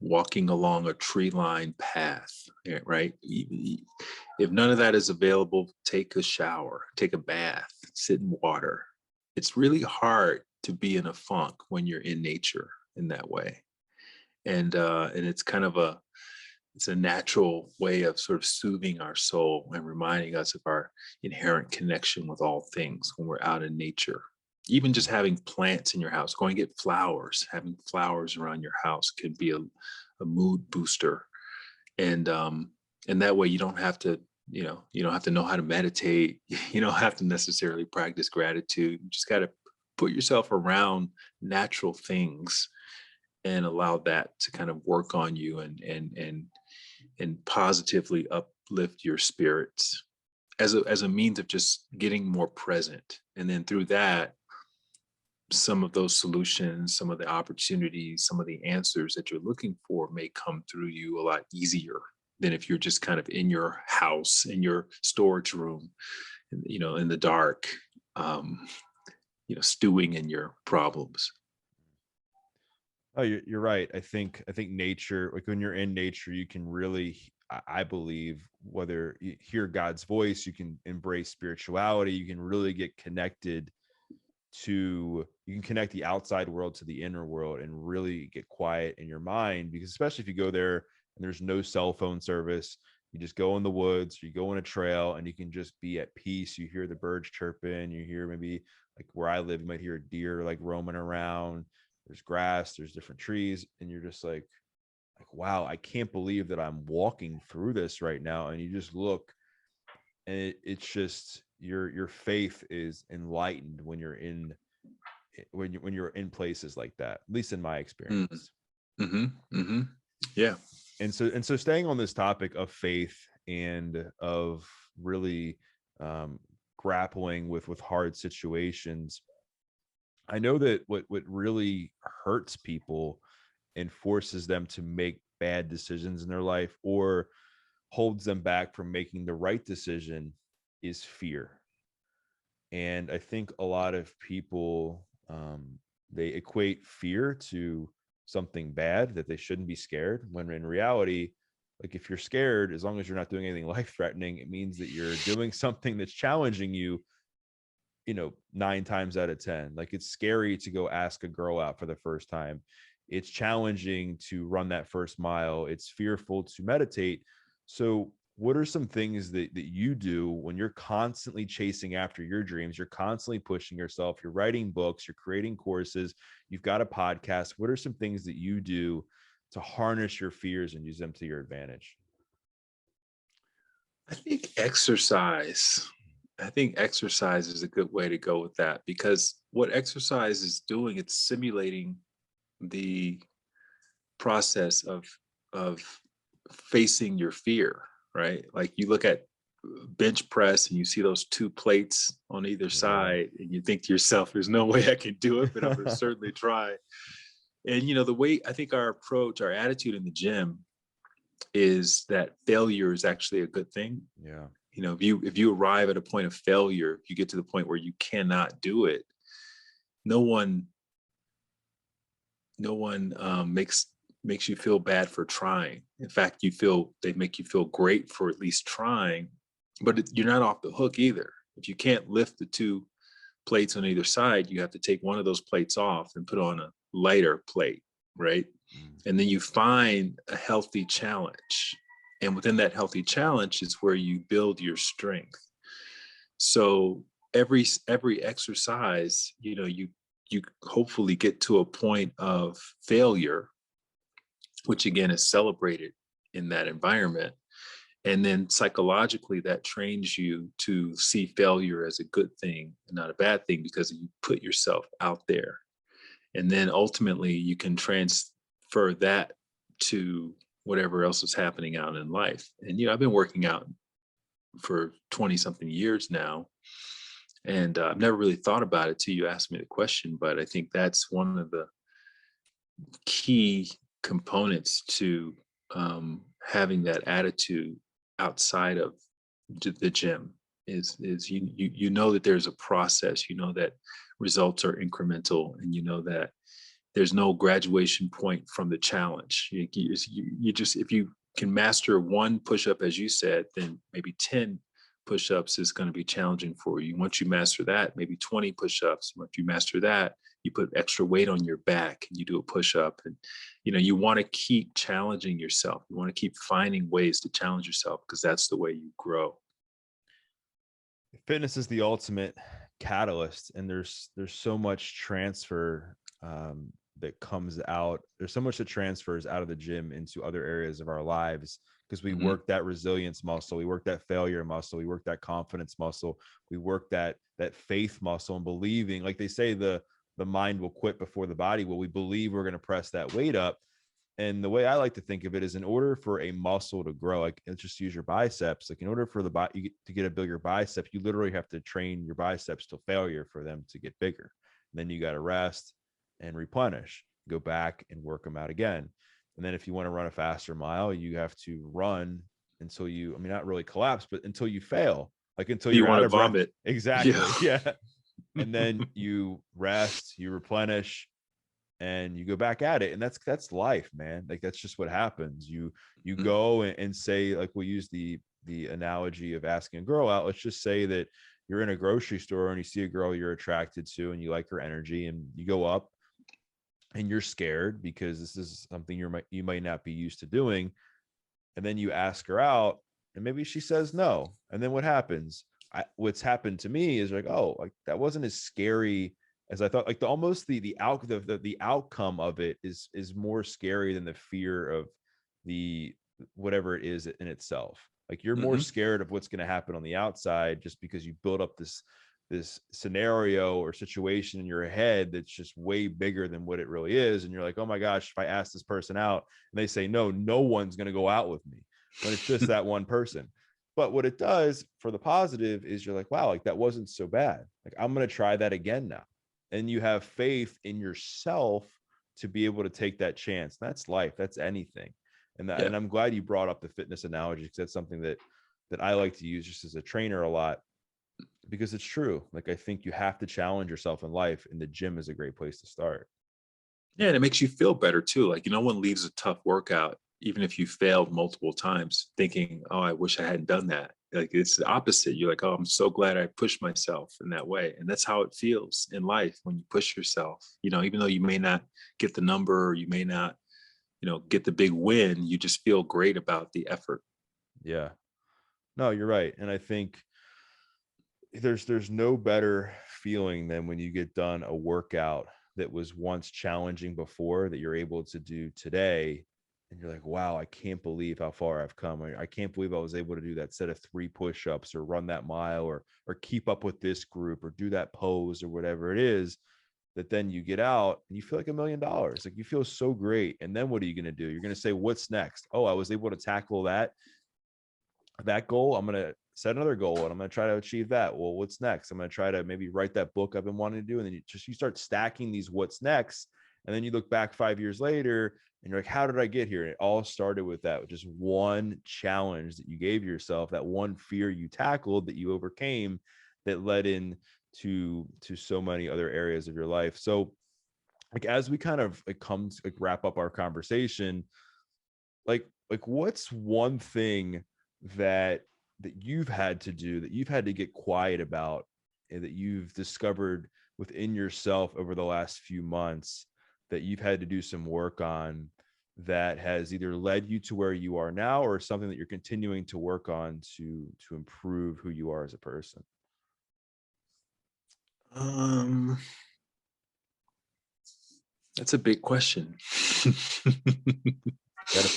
walking along a tree-lined path, right? If none of that is available, take a shower, take a bath, sit in water. It's really hard to be in a funk when you're in nature in that way. And it's kind of it's a natural way of sort of soothing our soul and reminding us of our inherent connection with all things when we're out in nature. Even just having plants in your house, going to get flowers, having flowers around your house can be a mood booster. And that way you don't have to, you don't have to know how to meditate. You don't have to necessarily practice gratitude. You just got to put yourself around natural things and allow that to kind of work on you and positively uplift your spirits as a means of just getting more present. And then through that, some of those solutions, some of the opportunities, some of the answers that you're looking for may come through you a lot easier than if you're just kind of in your house, in your storage room, in the dark, stewing in your problems. Oh, you're right. I think nature, like when you're in nature, you can really, I believe, whether you hear God's voice, you can embrace spirituality, you can really get connected you can connect the outside world to the inner world and really get quiet in your mind. Because especially if you go there and there's no cell phone service, you just go in the woods, you go on a trail, and you can just be at peace. You hear the birds chirping, you hear maybe, like where I live, you might hear a deer like roaming around. There's grass, there's different trees, and you're just like, wow, I can't believe that I'm walking through this right now. And you just look, and it's just your faith is enlightened when you're in places like that, at least in my experience. Mm-hmm. Mm-hmm. Yeah. And so staying on this topic of faith and of really grappling with hard situations, I know that what really hurts people and forces them to make bad decisions in their life or holds them back from making the right decision is fear. And I think a lot of people, they equate fear to something bad, that they shouldn't be scared, when in reality, like if you're scared, as long as you're not doing anything life threatening, it means that you're doing something that's challenging you, 9 times out of 10. Like it's scary to go ask a girl out for the first time. It's challenging to run that first mile. It's fearful to meditate. So what are some things that you do when you're constantly chasing after your dreams? You're constantly pushing yourself. You're writing books, you're creating courses, you've got a podcast. What are some things that you do to harness your fears and use them to your advantage? I think exercise. I think exercise is a good way to go with that, because what exercise is doing, it's simulating the process of facing your fear, right? Like you look at bench press and you see those 2 plates on either side, and you think to yourself, there's no way I can do it, but I'm going to certainly try. And the way I think our approach, our attitude in the gym is that failure is actually a good thing. Yeah. If you arrive at a point of failure, if you get to the point where you cannot do it, no one makes you feel bad for trying. In fact, they make you feel great for at least trying, but you're not off the hook either. If you can't lift the 2 plates on either side, you have to take one of those plates off and put on a lighter plate, right? And then you find a healthy challenge. And within that healthy challenge is where you build your strength. So every exercise, you hopefully get to a point of failure which again is celebrated in that environment. And then psychologically, that trains you to see failure as a good thing and not a bad thing because you put yourself out there. And then ultimately, you can transfer that to whatever else is happening out in life. And, I've been working out for 20 something years now. And I've never really thought about it till you asked me the question. But I think that's one of the key components to having that attitude outside of the gym is you know that there's a process, you know that results are incremental, and you know that there's no graduation point from the challenge. You just, if you can master one push-up, as you said, then maybe 10 push-ups is going to be challenging for you. Once you master that, maybe 20 push-ups. Once you master that, you put extra weight on your back and you do a push-up. And you want to keep challenging yourself. You want to keep finding ways to challenge yourself, because that's the way you grow. Fitness is the ultimate catalyst, and there's so much transfer that comes out. There's so much that transfers out of the gym into other areas of our lives, because we work that resilience muscle, we work that failure muscle, we work that confidence muscle, we work that faith muscle, and believing, like they say, the mind will quit before the body will. We believe we're going to press that weight up. And the way I like to think of it is, in order for a muscle to grow, like, let's just use your biceps. Like, in order for to get a bigger bicep, you literally have to train your biceps to failure for them to get bigger. And then you got to rest and replenish, go back and work them out again. And then if you want to run a faster mile, you have to run until you, I mean, not really collapse, but until you fail, like until You you're want out to of breath. vomit. Exactly. Yeah. And then you rest, you replenish, and you go back at it. And that's life, man. Like, that's just what happens. You go and say, like, we'll use the analogy of asking a girl out. Let's just say that you're in a grocery store and you see a girl you're attracted to and you like her energy, and you go up and you're scared because this is something you might not be used to doing. And then you ask her out, and maybe she says no. And then what happens? What's happened to me is, like, oh, like, that wasn't as scary as I thought. Like, the outcome of it is more scary than the fear of the whatever it is in itself. Like, you're more scared of what's going to happen on the outside, just because you build up this scenario or situation in your head that's just way bigger than what it really is. And you're like, oh my gosh, if I ask this person out and they say no, no one's going to go out with me, when it's just that one person. But what it does for the positive is, you're like, wow, like, that wasn't so bad. Like, I'm going to try that again now. And you have faith in yourself to be able to take that chance. That's life. That's anything. And Yeah. and I'm glad you brought up the fitness analogy, because that's something that I like to use just as a trainer a lot, because it's true. Like, I think you have to challenge yourself in life, and the gym is a great place to start. Yeah, and it makes you feel better too. Like, no one leaves a tough workout, even if you failed multiple times, thinking, oh, I wish I hadn't done that. Like, it's the opposite. You're like, oh, I'm so glad I pushed myself in that way. And that's how it feels in life when you push yourself. Even though you may not get the number, or you may not, get the big win, you just feel great about the effort. Yeah. No, you're right. And I think there's no better feeling than when you get done a workout that was once challenging before, that you're able to do today, and you're like, wow, I can't believe how far I've come. I can't believe I was able to do that set of 3 push-ups, or run that mile, or keep up with this group, or do that pose, or whatever it is. That then you get out and you feel like $1 million. Like, you feel so great. And then what are you going to do? You're going to say, what's next? Oh, I was able to tackle that goal. I'm going to set another goal, and I'm going to try to achieve that. Well, what's next? I'm going to try to maybe write that book I've been wanting to do. And then you start stacking these what's next. And then you look back 5 years later and you're like, how did I get here? And it all started with that, just one challenge that you gave yourself, that one fear you tackled, that you overcame, that led in to so many other areas of your life. So, like, as we kind of wrap up our conversation, like what's one thing that you've had to do, that you've had to get quiet about, and that you've discovered within yourself over the last few months, that you've had to do some work on, that has either led you to where you are now, or something that you're continuing to work on to improve who you are as a person? Um, that's a big question.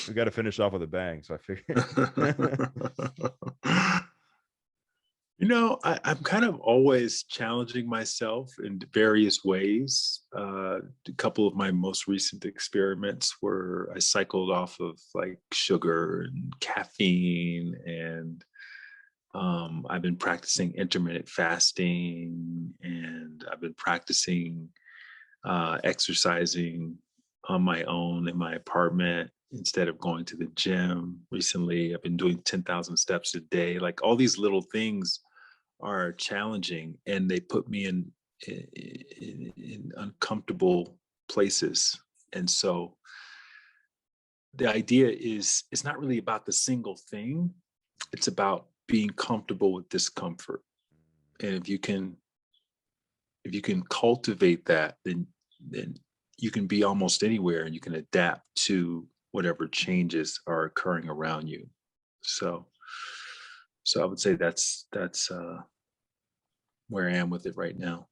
We got to finish off with a bang. So I figured. I'm kind of always challenging myself in various ways. A couple of my most recent experiments were I cycled off of like sugar and caffeine, and I've been practicing intermittent fasting, and I've been practicing exercising on my own in my apartment instead of going to the gym. Recently, I've been doing 10,000 steps a day. Like all these little things are challenging, and they put me in uncomfortable places. And so the idea is it's not really about the single thing. It's about being comfortable with discomfort. And if you can cultivate that, then you can be almost anywhere, and you can adapt to whatever changes are occurring around you. So I would say that's where I am with it right now.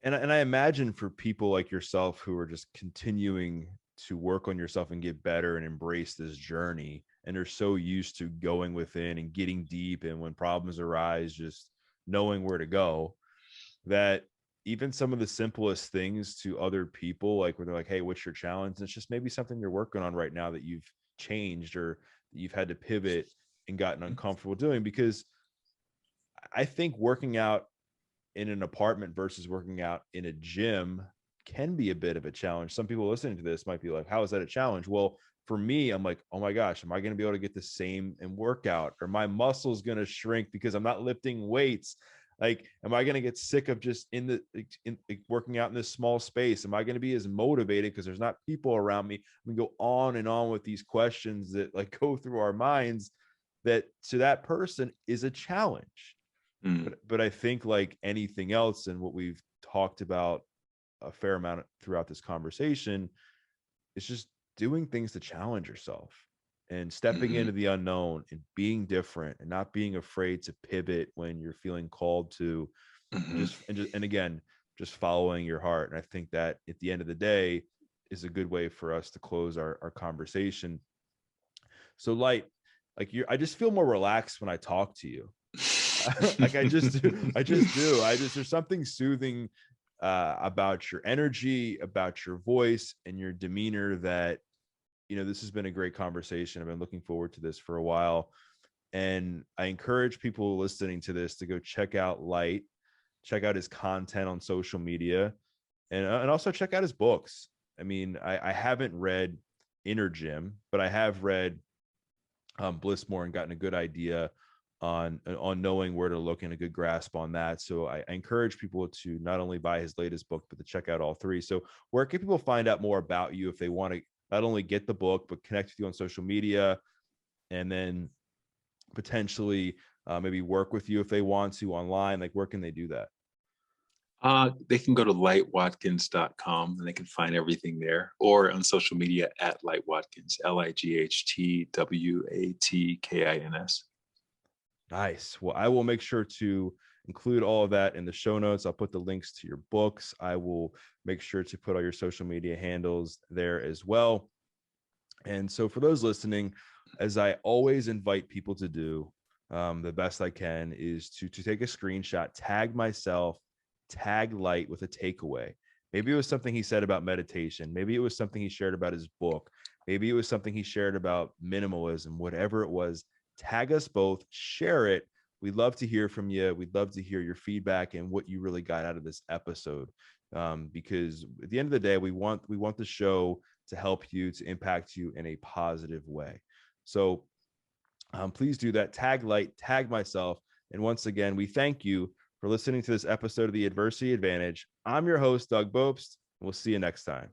And I imagine for people like yourself who are just continuing to work on yourself and get better and embrace this journey, and are so used to going within and getting deep, and when problems arise, just knowing where to go, that even some of the simplest things to other people, like when they're like, hey, what's your challenge? And it's just maybe something you're working on right now that you've changed, or that you've had to pivot and gotten uncomfortable doing. Because I think working out in an apartment versus working out in a gym can be a bit of a challenge. Some people listening to this might be like, how is that a challenge? Well, for me, I'm like, oh my gosh, am I going to be able to get the same in workout? Or my muscles going to shrink because I'm not lifting weights? Like, am I going to get sick of just in working out in this small space? Am I going to be as motivated because there's not people around me? We go on and on with these questions that like go through our minds, that to that person is a challenge. But I think like anything else, and what we've talked about a fair amount throughout this conversation, is just doing things to challenge yourself and stepping into the unknown and being different, and not being afraid to pivot when you're feeling called to, and again, just following your heart. And I think that at the end of the day is a good way for us to close our conversation. So Light, like I just feel more relaxed when I talk to you. Like I just do. There's something soothing about your energy, about your voice and your demeanor, that, this has been a great conversation. I've been looking forward to this for a while. And I encourage people listening to this to go check out Light, check out his content on social media, and also check out his books. I mean, I haven't read Inner Gym, but I have read Bliss More and gotten a good idea on knowing where to look and a good grasp on that. So I encourage people to not only buy his latest book, but to check out all three. So where can people find out more about you if they want to not only get the book, but connect with you on social media, and then potentially maybe work with you if they want to online? Like, where can they do that? They can go to lightwatkins.com, and they can find everything there, or on social media at Light Watkins, LIGHTWATKINS. Nice. Well, I will make sure to include all of that in the show notes. I'll put the links to your books. I will make sure to put all your social media handles there as well. And so for those listening, as I always invite people to do, the best I can is to take a screenshot, tag myself, tag Light with a takeaway. Maybe it was something he said about meditation. Maybe it was something he shared about his book. Maybe it was something he shared about minimalism, whatever it was. Tag us both, share it. We'd love to hear from you. We'd love to hear your feedback and what you really got out of this episode. Because at the end of the day, we want the show to help you, to impact you in a positive way. So please do that. Tag Light, tag myself. And once again, we thank you for listening to this episode of The Adversity Advantage. I'm your host, Doug Bopst. We'll see you next time.